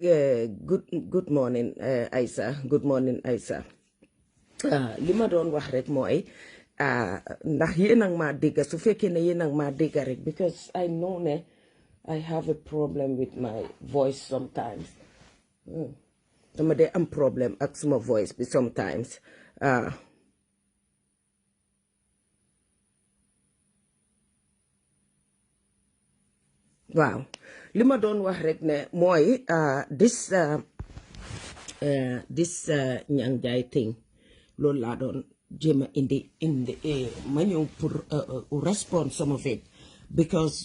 Good morning, Aisa. Good morning, Aisa. Li ma doon wax rek mooy ndax yéen ak maa dégga su fekkee ne yéen ak maa dégga rek because I know ne I have a problem with my voice sometimes. Dama dee am problem ak suma voice bi sometimes. Waaw li ma doon wax rek ne mooy this Nyang Jai thing loolu laa doon jéem a indi ma ñëw pour respond some of it because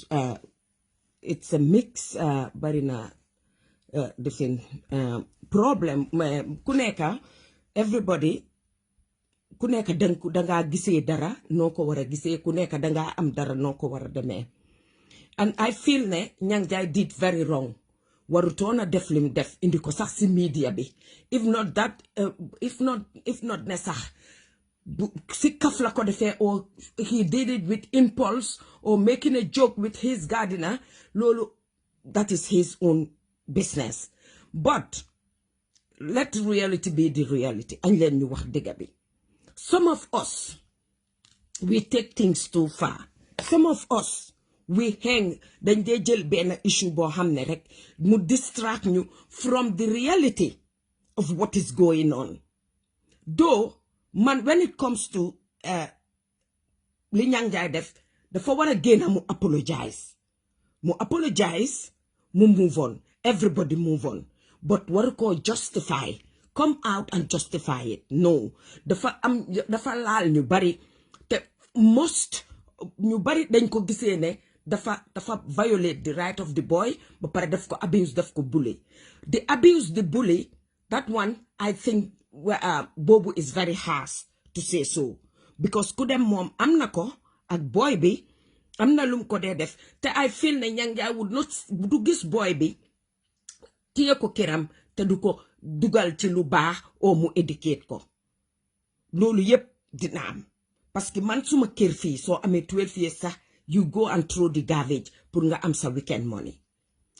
it's a mix bari na different problem ku nekka everybody ku nekka dangaa gisee dara noo ko war a gisee ku nekka dangaa am dara noo ko war a demee. And I feel ne Nyang Jai did very wrong. Warutona def lim def indi ko sax si media bi. If not that, if not ne sax si kaf la ko defee or he did it with impulse or making a joke with his gardener, lolo, that is his own business. But let reality be the reality. And then you wax dëgga bi. Some of us, we take things too far. Some of us, we hang dañ dee jël benn issue boo xam ne rek mu distract ñu from the reality of what is going on. Though man when it comes to li Nyang Jai def dafa war a génn mu apologize mu move on, everybody move on, but war ko justify, come out and justify it. No, dafa laal ñu bari te most ñu bari dañ ko gisee ne dafa violate the right of the boy ba pare daf ko abuse daf ko bully. The abuse the bully, that one I think Bobu is very harsh to say so because ku dem moom am na ko ak boy bi am na lum ko dee def te I feel ne Nyang Jai would not du gis boy bi téye ko këram te du ko dugal ci lu baax o mu educate ko loolu yépp dina am parce que man suma kër fii soo amee 12 years sax you go and throw the garbage pour nga am sa weekend money.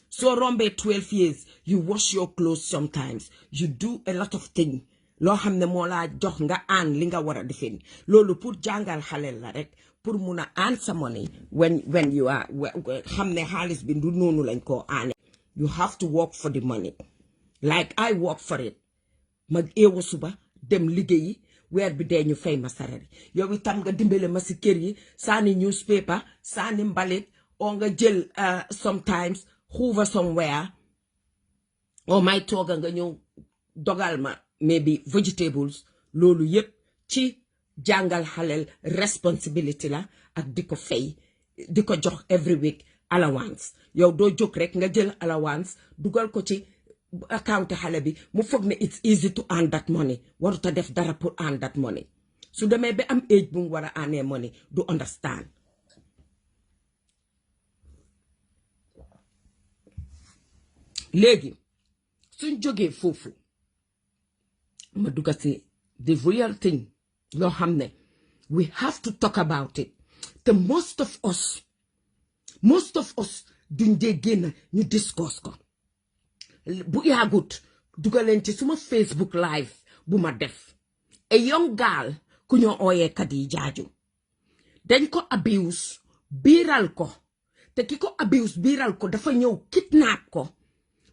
So rombe 12 years, you wash your clothes sometimes. You do a lot of things. Lo xamne mo la jox nga an li nga wara defin. Lolu pour jangal xalel la rek pour muna an sa money when you are xamne xalis bi du nonu lañ ko ané. You have to work for the money. Like I work for it. Mag ewo suba dem liggéeyi weer bi dee ñu fay ma salary yow itam nga dimbale ma si kër yi sani newspaper sani mbalit o nga jël sometimes hoover somewhere or may tooga nga ñëw dogal ma maybe vegetables loolu yépp ci jàngal xalel responsibility la ak di ko fay di ko jox every week allowance yow doo jóg rek nga jël allowance dugal ko ci account xale bi mu foog ne it's easy to earn that money waruta def dara pour earn that money su demee ba am age bu mu war a earn money du understand. Léegi suñ jógee foofu ma dugga si the real thing loo xam ne we have to talk about it te most of us duñ dee génn ñu discuss ko. Bu yaagut dugaleen ci suma Facebook live bu ma def a young girl ku ñoo ooyee Kadi Jaaju dañ ko abuse biiral ko te ki ko abuse biiral ko dafa ñëw kidnap ko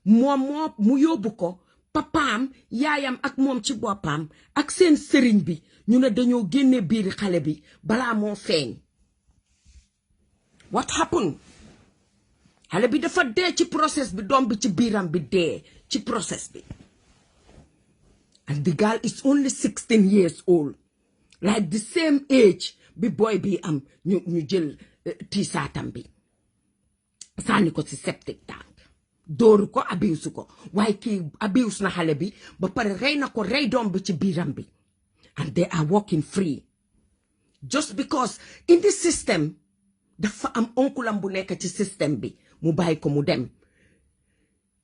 moom mu yóbbu ko papaam yaayam ak moom ci boppam ak seen sëriñ bi ñu ne dañoo génne biiri xale bi balaa moo feeñ. What happened? Xale bi dafa dee ci process bi doom bi ci biiram bi dee ci process bi and the girl is only 16 years old like the same age bi boy bi am ñu jël tiisaatam bi sànni ko ci septic tank dooru ko abuse ko waaye kii abuse na xale bi ba pare rey na ko rey doom bi ci biiram bi and they are walking free just because in this system dafa am onkulam bu nekk ci système bi mu bàyyi ko mu dem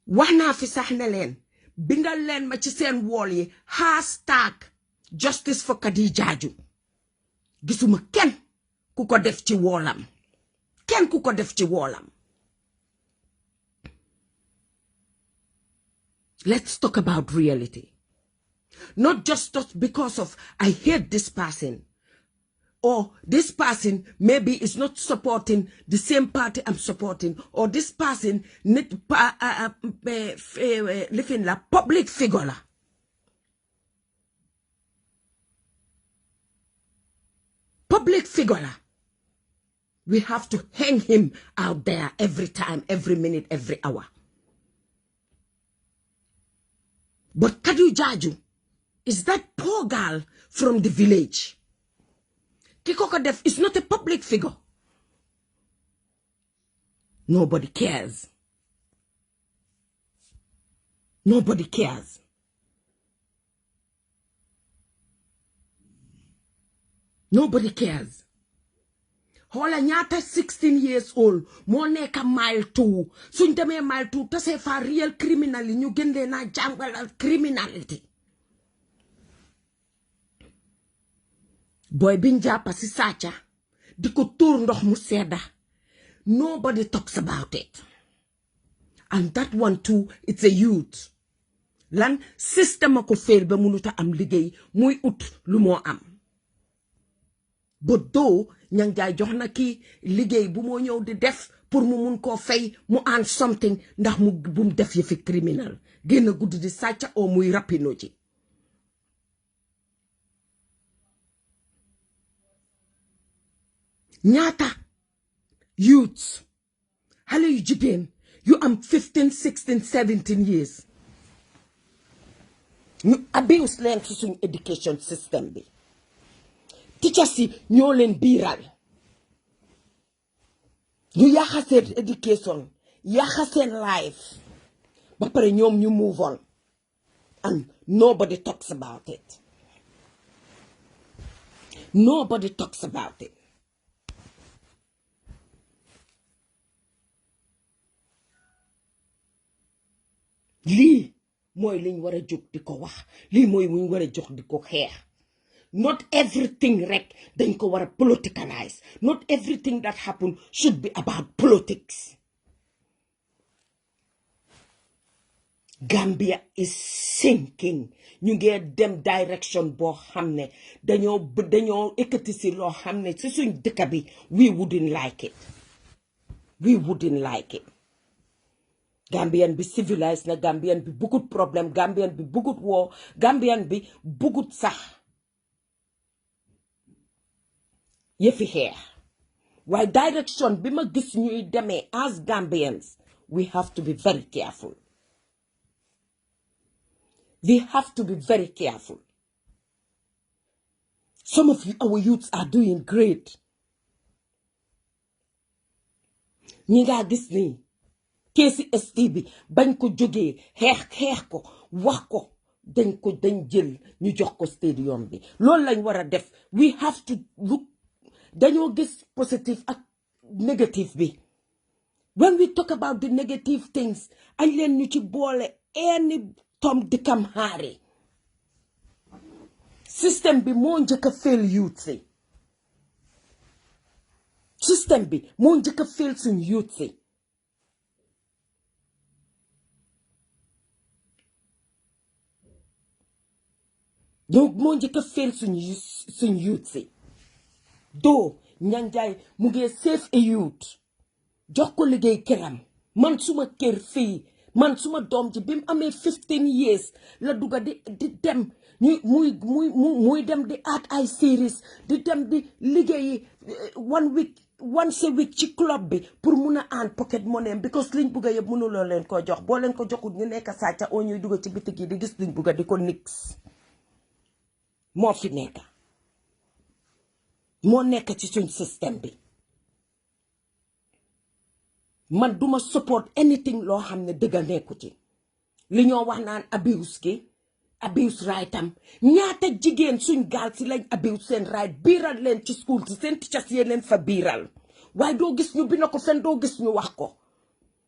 wax naa fi sax ne leen bindal leen ma ci seen wall yi #justice for Kadi Jaaju gisuma kenn ku ko def ci woolam kenn. kenn ku ko def ci woolam Let's talk about reality. Not just because of I hate this person, or this person maybe is not supporting the same party I'm supporting, or this person living la public figure la. Public figure la. We have to hang him out there every time, every minute, every hour. But Kadu Jaju is that poor girl from the village. Kikoko Def is not a public figure. Nobody cares. Nobody cares. Nobody cares. Hola nyata 16 years old, mo neka mile 2. Suñ demee mile 2, tase fa real criminal ñu gëndé na jangal criminality. Boy biñ jappa ci sàcca diko tour ndox mu sedda. Nobody talks about it. And that one too, it's a youth. Lan system ko fail ba munuta am liggéey muy ut lu mo am. But though ñang jaay jox na ki liggéey bu mo ñew di def pour mu mun ko fay mu an something ndax mu bu mu def yefi criminal génn guddi di sàcca o muy rapino ci. Ñaata youths xale yu jigéen yu am 15 16 17 years ñu abuse leen ci suñ education system bi. Teachers yi ñoo leen biiral ñu yaxa seen education yaxa seen life ba pare ñoom ñu move on and nobody talks about it. Nobody talks about it. Lii mooy liñ war a jóg di ko wax, lii mooy muñ war a jóg di ko xeex. Not everything rek dañ ko war a politicalize. Not everything that happen should be about politics. Gambia is sinking. ñu ngee dem direction boo xam ne dañoo ekkati si loo xam ne si suñ dëkk bi we wouldn't like it. We wouldn't like it. Gambian bi civilized na, Gambian bi bugut problem, Gambian bi bugut war, Gambian bi bugut sax yëfi xeex. Waaye direction bi ma gis ñuy demee as Gambians, we have to be very careful. We have to be very careful. Some of our youths are doing great. ñi nga gis ni KCST bi bañ ko jógee xeex ko wax ko dañ jël ñu jox ko stadium bi. Loolu lañ war a def. We have to look. Dañoo gis positive ak negative bi. When we talk about the negative things, añ leen ñu ci boole any tom dikam xaari. System bi moo njëkk a fail youth si. System bi moo njëkk a fail suñ youth si. Donc moo njëkk a fail suñ youth si. Do ñang jaay mu ngi save a youth jox ko liggéey këram. Man suma kër fii, man suma doom ji bi mu amee 15 years la duga di dem muy dem di art ay series di dem di liggéeyi once a week ci club bi pour mun a aan pocket money because liñ bugga yëpp mënuloo leen ko jox. Boo leen ko joxut ñu nekk sàcca oo ñuy duga ci bitig yi di gis liñ bugga di ko nix. Moo fi nekk. Moo nekk ci suñ système bi. Man duma support anything loo xam ne dëgga nekku ci. Li ñoo wax naan abuse right am. Ñaata jigéen suñ gaal si lañ abuse seen right biiral leen ci school si seen teachers yee leen fa biiral. Waaye doo gis ñu bina ko fen, doo gis ñu wax ko.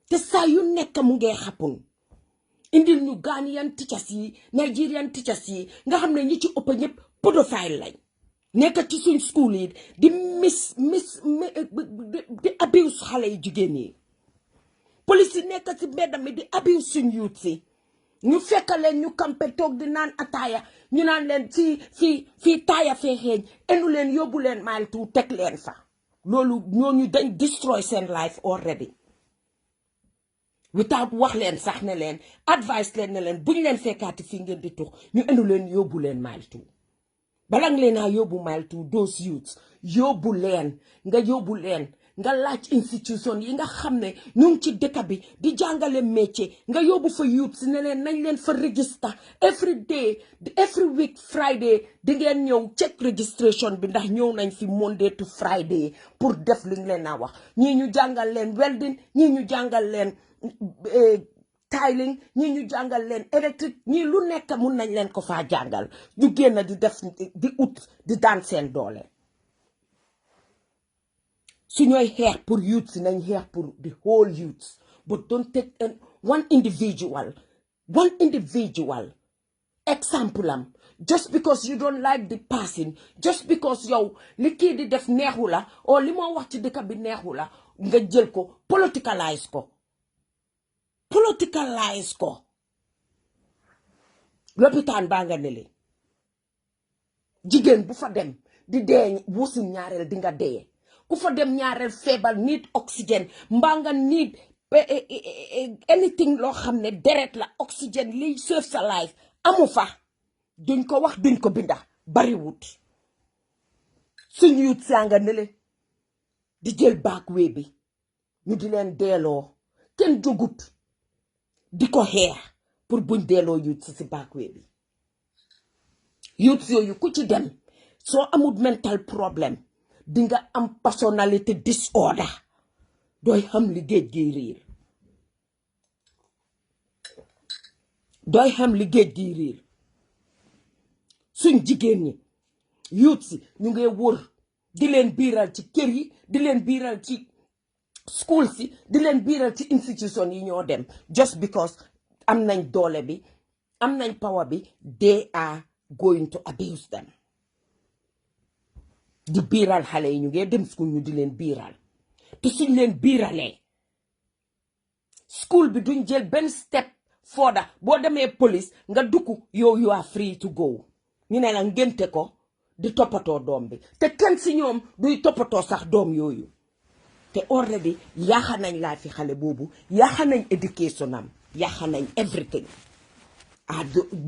Te saa yu nekk mu ngee xappun. Indil ñu Ghanaian teachers yi, Nigerian teachers yi nga xam ne ñi ci ëpp ñëpp pédophile lañ. Nekk ci suñ school yi di di abuse xale yi jigéen yi. Police yi nekk ci mbedd mi di abuse suñ youth si. ñu fekk leen ñu campé toog di naan ataaya ñu naan leen fii taaya fee xeeñ enu leen yóbbu leen mile 2 teg leen fa loolu ñooñu dañ destroy seen life already without wax leen sax ne leen advice leen ne leen buñ leen fekkaati fii ngeen di tux ñu enu leen yóbbu leen mile 2 bala nga leen a yóbbu mile 2 those youths yóbbu leen nga laaj institution yi nga xam ne ñu ngi ci dëkk bi di jàngale métier nga yóbbu fa youths ne leen nañ leen fa register every week Friday di ngeen ñëw check registration bi ndax ñëw nañ fi Monday to Friday pour def li ñu leen a wax ñii ñu jàngal leen welding ñii ñu jàngal leen tiling ñii ñu jàngal leen électrique ñii lu nekk mun nañ leen ko faa jàngal ñu génn di def di ut di daan seen doole su ñooy xeex pour youth si nañ xeex pour the whole youth but don't take one individual example am just because you don't like the person just because yow li kii di def neexu la o li moo wax ci dëkk bi neexu la nga jël ko politicalize ko lopitaan baa nga nele jigéen bu fa dem di dee wusin ñaareel di nga dee ku fa dem ñaareel feebar need oxygène mbaa nga need anything loo xam ne deret la oxygène liy save sa life amu fa duñ ko wax duñ ko binda bariwut suñ yut saa nga nele di jël backway bi ñu di leen deeloo kenn jógut di ko xeex pour buñ deeloo yut si backway bi yut yooyu ku ci dem soo amul mental problème di nga am personality disorder dooy xam li géej gi riir suñ jigéen ñi youth si ñu ngi wër di leen biiral ci kër yi di leen biiral ci school si di leen biiral ci institution yi ñoo dem just because am nañ doole bi am nañ power bi they are going to abuse them di biiral xale yi ñu ngi dem school ñu di leen biiral te suñ leen biiralee school bi duñ jël benn step further boo demee police nga dukku yow you are free to go ñu ne la ngénte ko di toppatoo doom bi te kenn si ñoom duy toppatoo sax doom yooyu te already yaaxa nañ laa fi xale boobu yaaxa nañ education am yaaxa nañ everything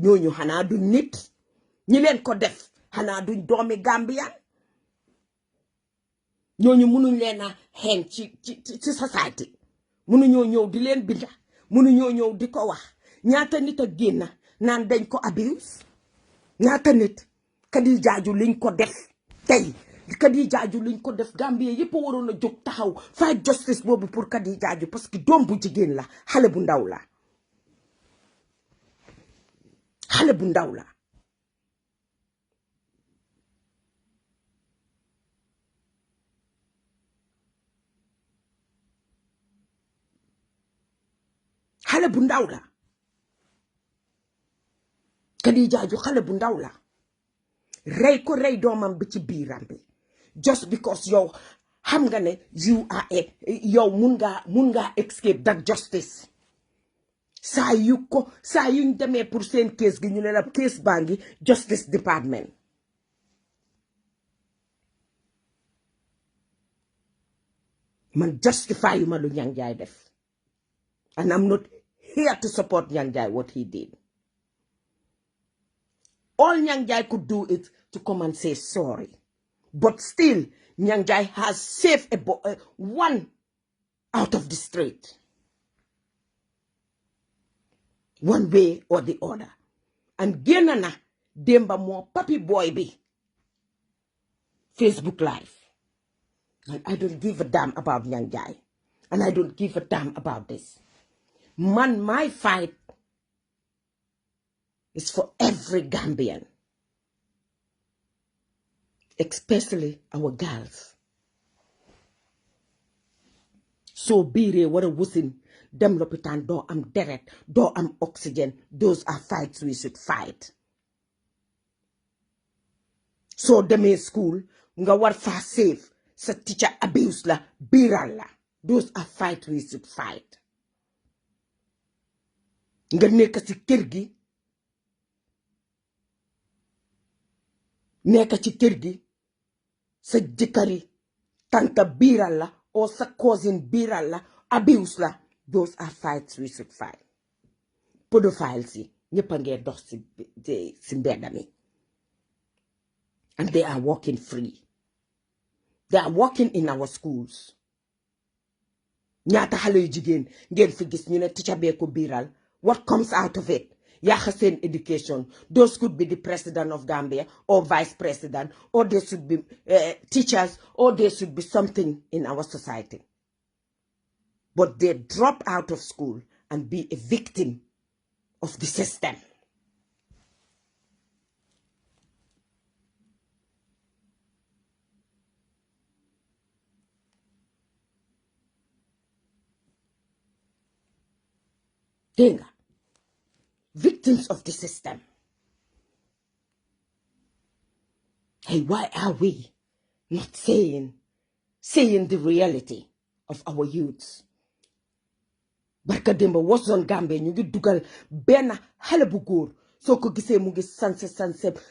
ñooñu xanaa duñ nit ñi leen ko def xanaa duñ doomi Gambia ñooñu mënuñ leen a xeen ci society mënuñoo ñëw di leen binda mënuñoo ñëw di ko wax ñaata nit a génn naan dañ ko abuse ñaata nit Kadi Jaaju liñ ko def tey Kadi Jaaju liñ ko def Gambia yëpp waroon a jóg taxaw fight justice boobu pour Kadi Jaaju parce que doom bu jigéen la xale bu ndaw la xale bu ndaw la xale bu ndaw la Kadi Jaaju xale bu ndaw la rey ko rey doomam bi ci biiram bi just because yow xam nga ne you are yow mun ngaa escape that justice saa yuñ demee pour seen case gi ñu ne la case baa ngi justice department man justify yu ma lu Nyang Jaay def and I'm not here to support Nyang Jaay what he did. All Nyang Jaay could do is to come and say sorry. But still, Nyang Jaay has saved one out of the street. One way or the other. And Genana, Demba mo papi boy be. Facebook Live. And I don't give a damn about Nyang Jaay. And I don't give a damn about this. Man, my fight is for every Gambian, especially our girls. So bire wara wusin dem lopitan do am deret, do am oxygen. Those are fights we should fight. So deme school nga war fa safe sa teacher abuse la biral la. Those are fights we should fight. nga nekk ci kër gi sa jëkkëri tanta biiral la or sa cousin biiral la abuse la. Those are fights we should fight. Pedophiles yi ñëpp a ngee dox ci mbedda mi and they are walking free. They are walking in our schools. ñaata xale yu jigéen ngeen fi gis ñu ne teacher bee ko biiral. What comes out of it? Yàq seen education. Those could be the president of Gambia or vice president, or they should be teachers, or they should be something in our society. But they drop out of school and be a victim of the system. Denga. Victims of the system. Hey, why are we not saying the reality of our youths? Barka demba was on Gambia ñu ngi dugal benn xale bu góor soo ko gisee mu ngi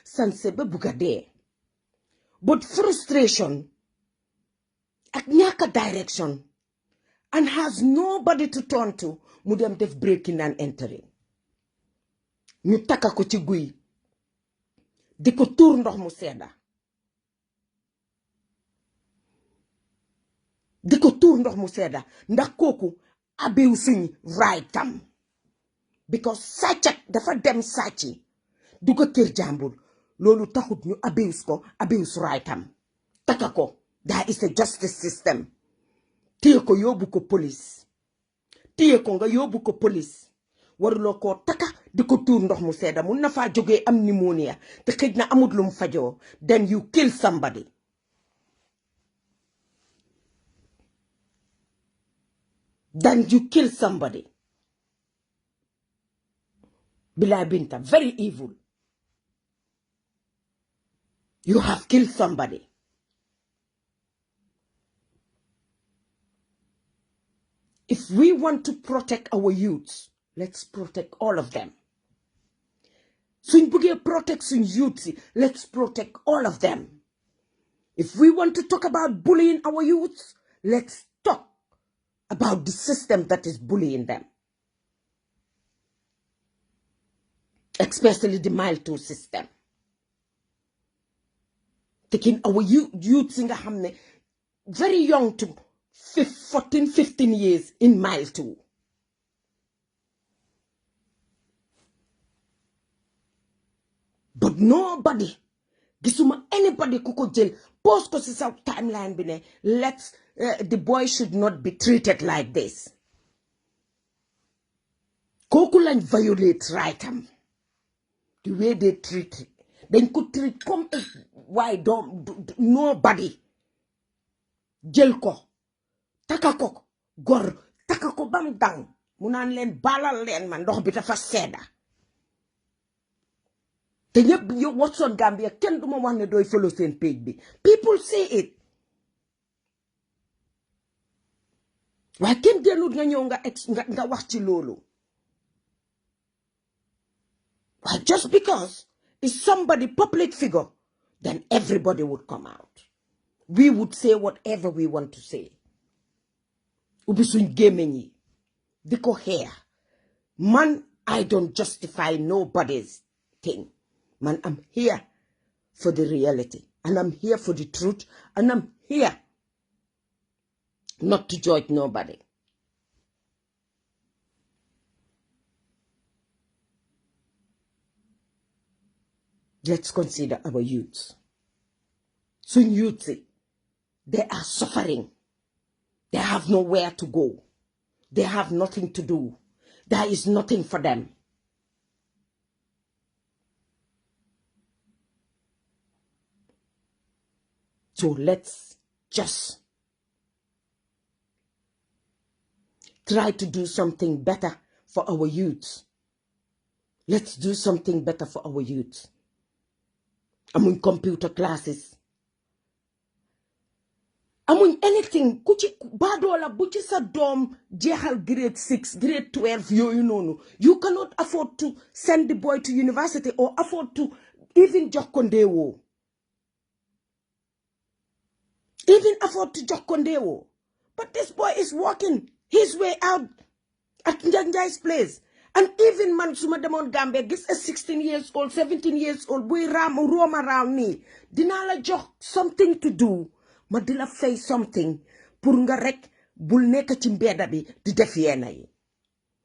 sanse ba bugga dee. But frustration ak ñàkk direction and has nobody to turn to, mu dem def breaking and entering. ñu takka ko ci guy di ko tuur ndox mu sedda. Ndax kooku abiw suñ right am because sàccat dafa dem sàcci du ko kër jàmbur loolu taxut ñu abuse ko abuse right am. Taka ko, there is a justice system. Téye ko yóbbu ko police. Téye ko nga yóbbu ko police. Waruloo ko taka di ko tuur ndox mu sedda mun na faa jógee am pneumonia te xëj na amut lum fajoo. Then you kill somebody. Bilay Binta, very evil. You have killed somebody. If we want to protect our youths, let's protect all of them. Suñ bëggee protect suñ youths, let's protect all of them. If we want to talk about bullying our youths, let's talk about the system that is bullying them. Especially the mile 2 system. Taking our youths in the very young to 14, 15 years in mile 2. But nobody, gisuma anybody kuko jël post ko ci sa timeline bi ne let's the boy should not be treated like this. Koku lañ violate right am. The way they treat it. They could treat come why don't nobody jël ko taka ko gor taka ko bam dang mu naan leen balal leen man ndox bi dafa sedda. Te ñëpp yow what's on Gambia kenn duma wax ne doy follow seen page bi. People say it. Waaye kenn gënut nga ñëw nga wax ci loolu. Well, just because it's somebody public figure, then everybody would come out. We would say whatever we want to say. Ubi suñ gémmiñ yi di ko xeex. Man, I don't justify nobody's thing. Man, I'm here for the reality. And I'm here for the truth. And I'm here not to judge nobody. Let's consider our youths. Suñ youths, they are suffering. They have nowhere to go. They have nothing to do. There is nothing for them. So let's just try to do something better for our youths. Let's do something better for our youths. Amuñ computer classes. amuñ anything ku ci baadoola bu ci sa doom jeexal grade 6 grade 12 yooyu noonu you cannot afford to send the boy to university or afford to even jox ko ndeewoo but this boy is walking his way out at Njanjai's place. And even man suma demon Gambia gis a 16 years old 17 years old boy roam around me dina la jox something to do ma di la fay something pour nga rek bul nekk ci mbedda bi di def yenn yi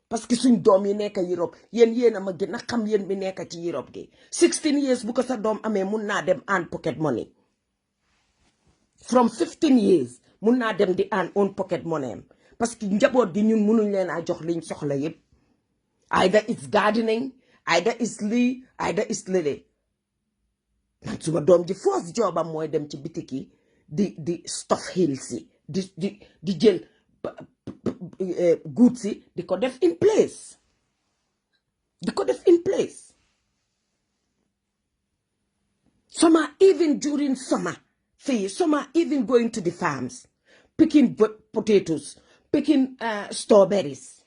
parce que suñ doom yi nekk Europe yéen a ma gën a xam yéen bi nekk ci Europe gi 16 years bu ko sa doom amee mun naa dem earn pocket money from 15 years mun naa dem di earn own pocket money am parce que njaboot gi ñun mënuñ leen a jox liñ soxla yépp either it's gardening either it's lii either it's lële man suma doom ji first job am mooy dem ci bitiki di stuff hills yi di jël goods yi di ko def in place some are even during summer some are even going to the farms picking potatoes picking strawberries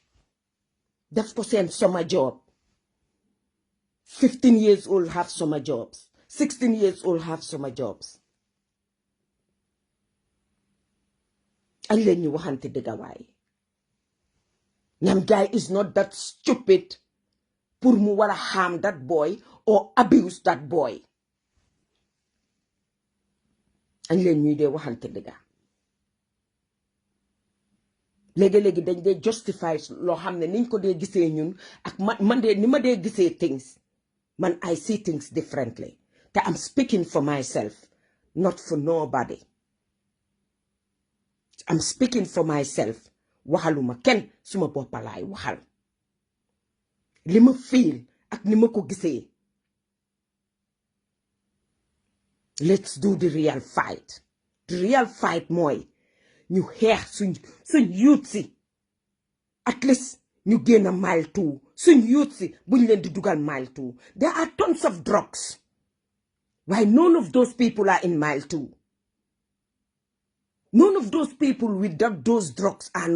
def ko seen summer job 15 years old have summer jobs 16 years old have summer jobs añ leen ñu waxante dëgga waay ñam guy is not that stupid pour mu war a harm that boy or abuse that boy añ leen ñuy dee waxante dëgga léegi-léegi dañ dee justify loo xam ne niñ ko dee gisee ñun ak man dee ni ma dee gisee things man I see things differently te I'm speaking for myself not for nobody I'm speaking for myself waxaluma kenn suma boppalaay waxal li ma feel ak ni ma ko gisee let's do the real fight mooy ñu xeex suñ youth si at least ñu génn mile 2 suñ youth si buñ leen di dugal mile 2 there are tons of drugs why none of those people are in mile 2 none of those people with those drugs are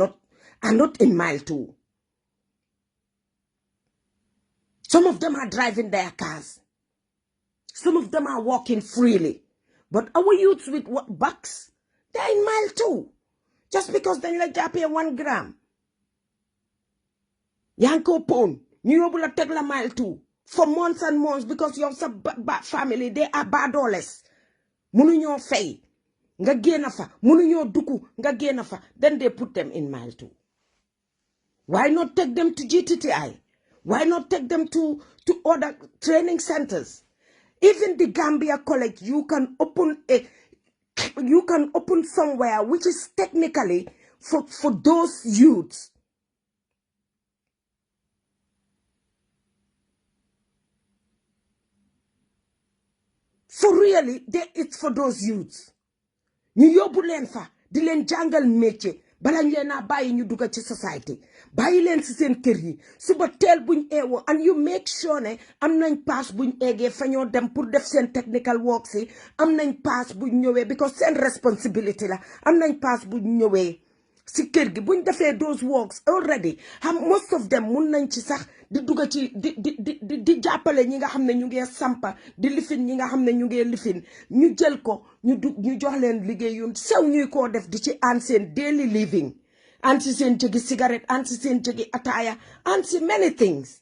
not in mile 2 some of them are driving their cars some of them are walking freely but our youths with bucks they're in mile 2 just because dañ la jàppee 1 gram yaa ngi ko pon ñu yóbbu la teg la mile 2 for months and months because yow sa family they are badooles mënuñoo fay nga génn fa mënuñoo dugg nga génn fa then they put them in mile 2 why not take them to GTTI why not take them to other training centers even the Gambia College you can open somewhere which is technically for those youths. For really, it's for those youths. ñu yóbbu leen fa di leen jàngal métier bala ñu leen a bàyyi ñu dugg ci society bàyyi leen si seen kër yi suba teel buñ eewoo and you make sure ne am nañ pass buñ eegee fa ñoo dem pour def seen technical work si am nañ pass buñ ñëwee because seen responsibility la am nañ pass buñ ñëwee si kër gi buñ defee those works already most of them mun nañ ci sax di dugg ci di jàppale ñi nga xam ne ñu ngi sampa di lifin ñi nga xam ne ñu ngi lifin ñu jël ko ñu jox leen liggéey yu sew ñuy koo def di ci an seen daily living an si seen jëgi cigarette an si seen jëgi ataaya an si many things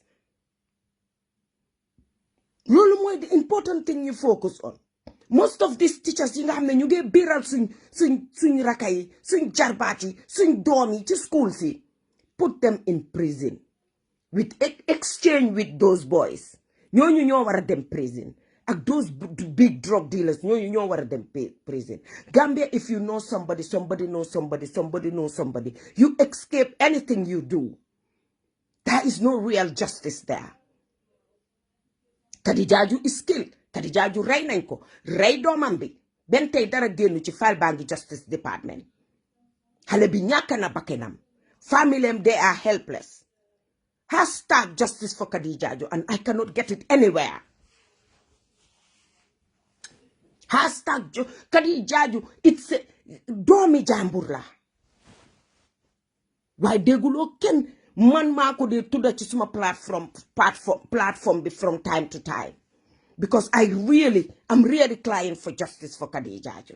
loolu mooy the important thing you focus on most of these teachers yi nga xam ne ñu ngi biiral suñ raka yi suñ jarbaat yi suñ doom yi ci school si put them in prison with exchange with those boys ñooñu ñoo war a dem prison ak those big drug dealers ñooñu ñoo war a dem prison Gambia if you know somebody knows somebody you escape anything you do there is no real justice there Kadi Jaaju is killed Kadi Jaaju rey nañ ko rey doomam bi benn tey dara génnu ci file baa ngi justice department xale bi ñàkk na bakkenam family they are helpless hashtag justice for Kadi Jaaju and I cannot get it anywhere hashtag Kadi Jaaju doomi jàmbur la waaye dégguloo kenn man maa ko dee tudda ci suma platform bi from time to time because I'm really crying for justice for Khadija.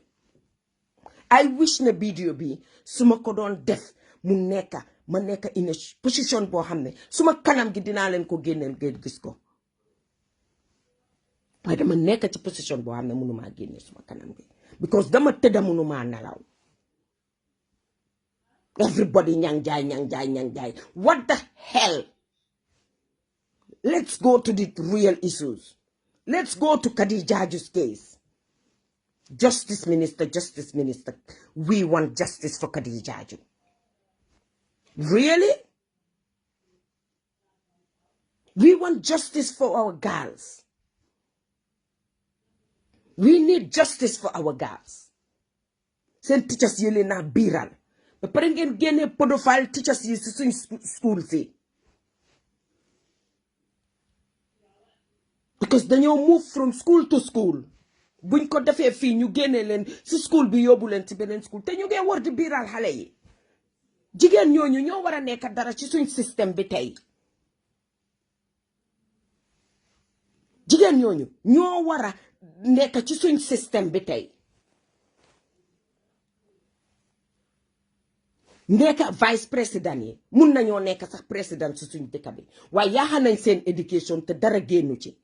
I wish na video bi suma ko doon def mu nekka ma nekka in a position boo xam ne suma kanam gi dinaa leen ko génneel ngeen gis ko waaye dama nekka ci position boo xam ne mënumaa génne suma kanam gi because dama tëdda mënumaa nelaw. Everybody nyang jai. What the hell? Let's go to the real issues. Let's go to Khadija's case. Justice Minister. We want justice for Khadija. Really? We want justice for our girls. We need justice for our girls. Send teachers yele na biral. But pare ngeen génne pedophile teachers yi ci suñ school fi because dañoo move from school to school buñ ko defee fii ñu génne leen ci school bi yóbbu leen ci beneen school te ñu ngee war di biiral xale yi jigéen ñooñu ñoo war a nekk dara ci suñ système bi tey jigéen ñooñu ñoo war a nekk ci suñ système bi tey nekk vice président yi mun nañoo nekk sax président ci suñ dëkk bi waaye yaaxa nañ seen éducation te dara génnu ci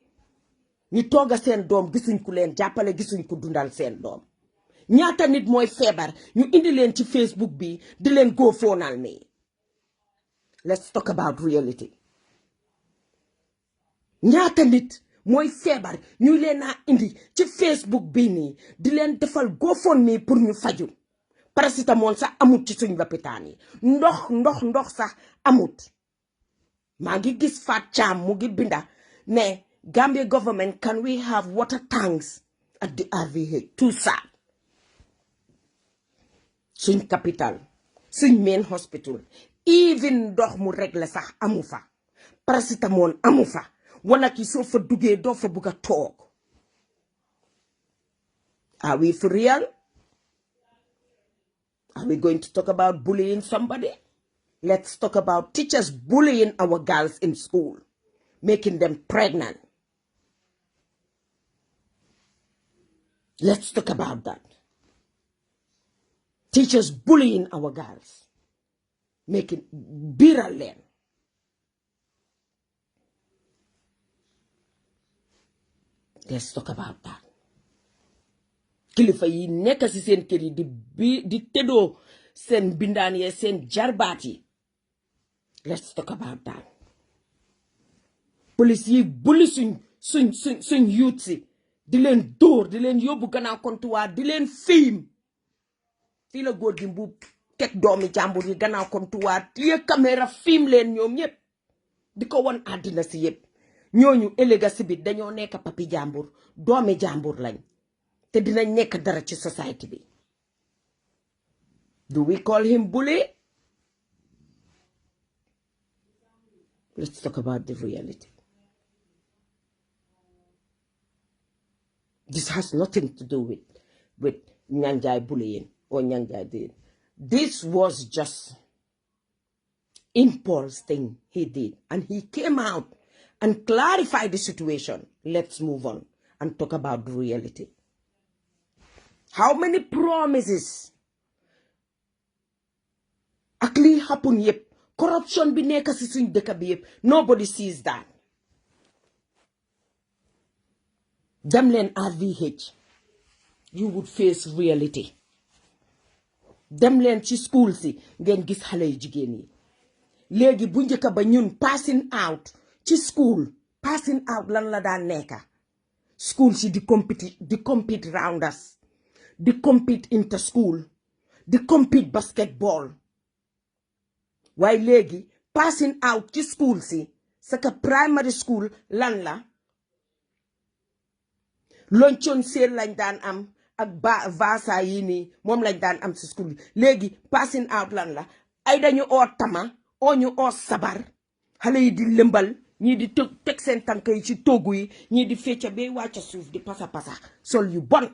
ñu tooga seen doom gisuñ ku leen jàppale gisuñ ku dundal seen doom ñaata nit mooy feebar ñu indi leen ci Facebook bi di leen go foonal mi let's talk about reality ñaata nit mooy feebar ñu leen a indi ci Facebook bi nii di leen defal go foon mi pour ñu faju paracetamol sax amut ci suñ lopitaan yi ndox sax amut maa ngi gis Fat Cham mu ngi binda ne Gambia government, can we have water tanks at the RVH? Too sad. Suñ capital, suñ main hospital, even ndox mu regle sax amu fa paracetamol amu fa wana ki soo fa duggee doo fa bugg a toog. Are we for real? Are we going to talk about bullying somebody? Let's talk about teachers bullying our girls in school, making them pregnant. Let's talk about that. Teachers bullying our girls, making virulent. Let's talk about that. Kilifa yi nekk ci seen kër yi di tëddoo seen bindaan yi seen jarbaat yi. Let's talk about that. Police yi bully suñ youth si di leen dóor di leen yóbbu gannaaw comptoir di leen film. Fii la góor gi mbuub teg doomi jàmbur yi gannaaw comptoir téye caméra film leen ñoom ñépp di ko won àddina si yépp. ñooñu ëllëga si bit dañoo nekk papi jàmbur doomi jàmbur lañ te dinañ nekk dara ci society bi. Do we call him bully? Let's talk about the reality. This has nothing to do with Nyanjai bullying or Nyanjai did. This was just impulse thing he did, and he came out and clarified the situation. Let's move on and talk about the reality. How many promises actually happen yep? Corruption bi nekk ci suñ dëkk bi yep. Nobody sees that. Dem leen RVH, you would face reality. Dem leen ci school si ngeen gis xale yu jigéen yi. Léegi bu njëkk ba ñun passing out ci school, passing out lan la daan nekka. School si di compete round us, di compete inter school, di compete basketball. Waaye léegi passing out ci school si saka primary school lan la lonchon seel lañ daan am ak vasa yi nii moom lañ daan am ci school léegi passing out lan la ay dañu oo tama oo ñu oo sabar xale yi di lëmbal ñii di teg seen tànk yi ci toogu yi ñii di fecca bay wàcca suuf di pasa sol yu bon.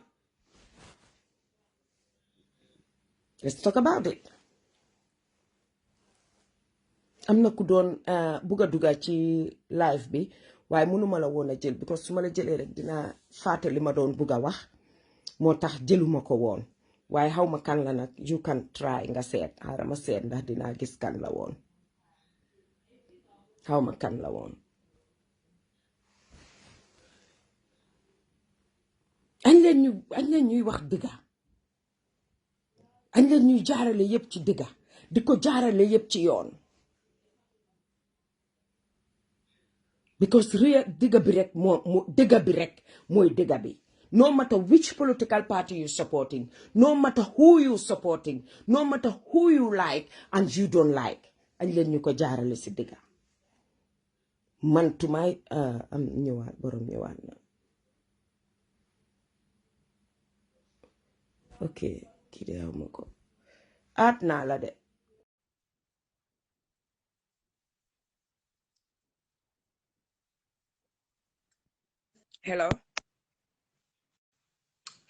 let's talk about it. am na ku doon bugg a dugga ci live bi waaye mënuma la woon a jël because su ma la jëlee rek dina fàtte li ma doon bugg a wax moo tax jëluma ko woon waaye xaw ma kan la nag you can try nga seet xaaral ma seet ndax dinaa gis kan la woon xaw ma kan la woon añ leen ñuy wax dëgga añ leen ñuy jaarale yépp ci dëgga di ko jaarale yépp ci yoon because dëgga bi rek dëgga bi rek mooy dëgga bi no matter which political party you're supporting, no matter who you're supporting, no matter who you like and you don't like, añ leen ñu ko jaarale si dëgga man tumaay am ñëwaat borom ñëwaat na ok kii de xaw ma ko aat naa la de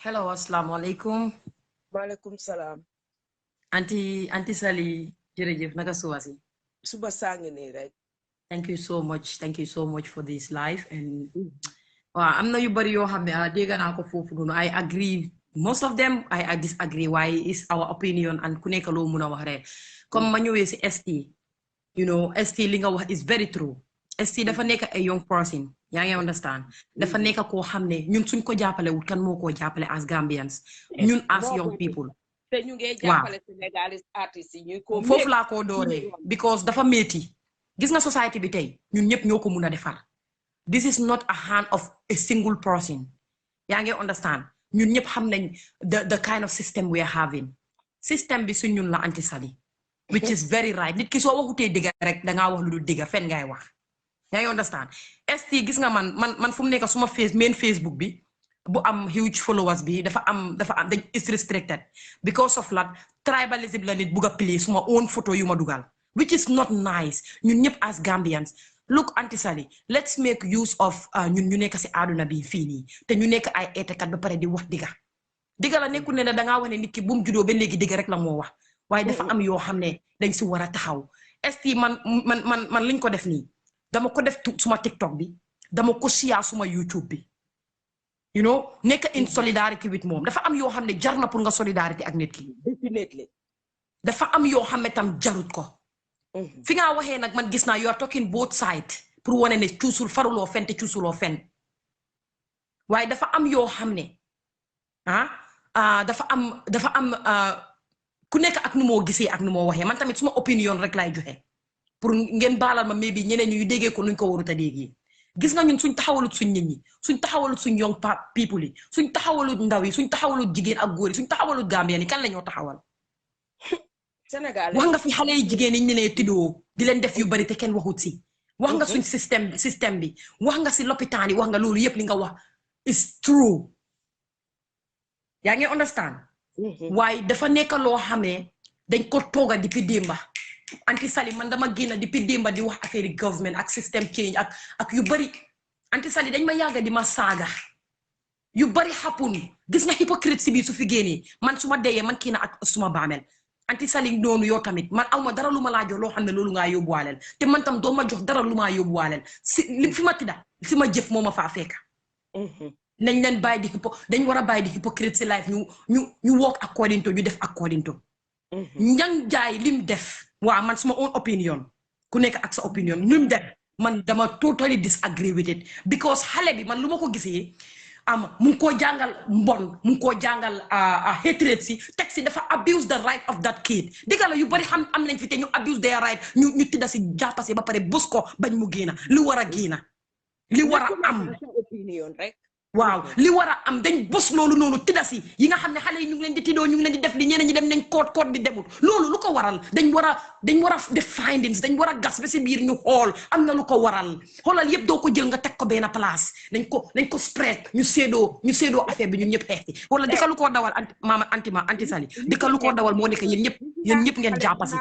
hello assalamu alaikum. Walaikum salam. Anti Sally, jërëjëf naka suba si. Suba sangi nii rek. Thank you so much for this live and am na yu bari yoo xam ne dégg naa ko foofu noonu I agree most of them I disagree why is our opinion and ku nekk loo mun a wax rek comme ma ñëwee si ST you know ST li nga wax is very true ST dafa nekk a young person yaa ngi understand dafa nekk koo xam ne ñun suñ ko jàppale wut kan moo koo jàppale as Gambians ñun as young people te ñu ngi jàppale Senegalese artistes yi ñuy ko foofu laa koo dooree because dafa métti gis nga society bi tey ñun ñëpp ñoo ko mun a defar this is not a hand of a single person yaa ngi understand ñun ñëpp xam nañ the kind of system we are having system bi su ñun la Anti Sally which is very right nit ki soo waxutee dëgga rek dangaa wax lu dul dëgga fen ngay wax yaa ngi understand ST gis nga man fu mu nekk suma main Facebook bi bu am huge followers bi dafa am dañ is restricted because of that tribalism la nit bugg a play suma own photo yu ma dugal which is not nice ñun ñëpp as Gambians look Anti Sally let's make use of ñun ñu nekk si àdduna bi fii nii te ñu nekk ay eetekat ba pare di wax digga la nekkul ne dangaa wax ne nit ki bu mu juddoo ba léegi digga rek la moo wax waaye dafa am yoo xam ne dañ si war a taxaw ST man liñ ko def nii dama ko def suma TikTok bi dama ko share suma YouTube bi you know nekk in solidarity with moom dafa am yoo xam ne jar na pour nga solidarité ak nit ki definitely dafa am yoo xam ne tam jarut ko fi nga waxee nag man gis naa you are talking both sides pour wane ne cuusul faruloo fen te cuusuloo fen waaye dafa am yoo xam ne dafa am ku nekk ak nu moo gisee ak nu moo waxee man tamit suma opinion rek lay joxe pour ngeen baalal ma maybe ñeneen ñu déggee ko nuñ ko warut a déggee gis nga ñun suñ taxawalut suñ nit ñi suñ taxawalut suñ young people yi suñ taxawalut ndaw yi suñ taxawalut jigéen ak góor yi suñ taxawalut Gambien yi kan la ñoo taxawal Sénégal wax nga fi xale yi jigéen yi ñu ne tiddoo di leen def yu bari te kenn waxut si wax nga suñ système bi wax nga si lopitaan yi wax nga loolu yëpp li nga wax is true yaa ngi understand waaye dafa nekk loo xamee dañ ko tooga depuis démba Anti Sally man dama génn depuis démba di wax affaire government ak system change ak yu bari Anti Sally dañ ma yàgga di ma saaga yu bari happen gis nga hypocrite si biir su fi génnee man su ma deyee man kii na ak suma baamel Anti Sally noonu yoo tamit man aw ma dara lu ma laa jox loo xam ne loolu ngaa yóbbuwaaleel te man tam doo ma jox dara lu maa yóbbuwaaleel si li fi ma tidda si ma jëf moo ma faa fekka nañ leen bàyyi di dañ war a bàyyi di hypocrite si life ñu work according to ñu def according to Njang Jaay lim def waaw man suma own opinion ku nekk ak sa opinion lim def man dama totally disagree with it because xale bi man lu ma ko gisee mu ngi koo jàngal mbon mu ngi koo jàngal hatred si teg si dafa abuse the right of that kid dëgg la yu bari xam am nañ fi te ñu abuse their right ñu tidda si jàppasi ba pare bus ko bañ mu génna li war a génna li war a am opinion rek waaw li war a am dañ bos loolu noonu tidda si yi nga xam ne xale yi ñu ngi leen di tiddoo ñu ngi leen di def li ñeneen ñi dem nañ koot bi demul loolu lu ko waral dañ war a def findings dañ war a gas ba si biir ñu xool am na lu ko waral xoolal yëpp doo ko jël nga teg ko benn place dañ ko spread ñu séedoo affaire bi ñun ñëpp xeexti wala dika lu ko dawal Anti Sally dika lu ko dawal moo nekk yéen ñëpp ngeen jàppasi